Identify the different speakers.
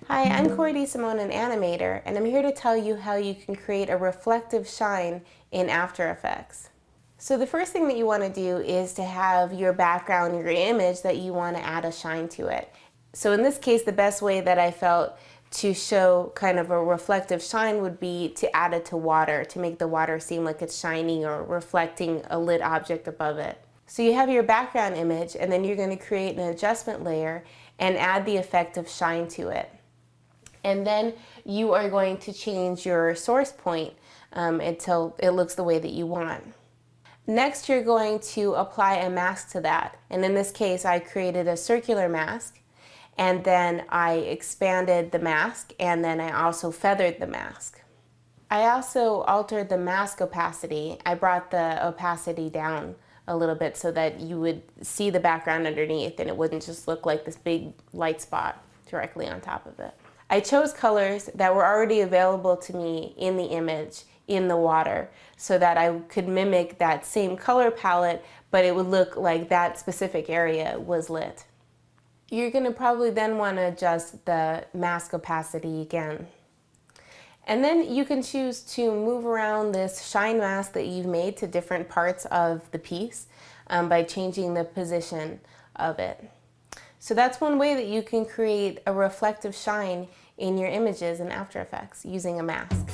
Speaker 1: Hi, I'm Cordy Simone, an animator, and I'm here to tell you how you can create a reflective shine in After Effects. So the first thing that you want to do is to have your background, your image that you want to add a shine to it. So in this case, the best way that I felt to show kind of a reflective shine would be to add it to water, to make the water seem like it's shining or reflecting a lit object above it. So you have your background image, and then you're going to create an adjustment layer and add the effect of shine to it. And then you are going to change your source point until it looks the way that you want. Next, you're going to apply a mask to that. And in this case, I created a circular mask, and then I expanded the mask, and then I also feathered the mask. I also altered the mask opacity. I brought the opacity down a little bit so that you would see the background underneath and it wouldn't just look like this big light spot directly on top of it. I chose colors that were already available to me in the image, in the water, so that I could mimic that same color palette, but it would look like that specific area was lit. You're going to probably then want to adjust the mask opacity again. And then you can choose to move around this shine mask that you've made to different parts of the piece by changing the position of it. So that's one way that you can create a reflective shine in your images in After Effects using a mask.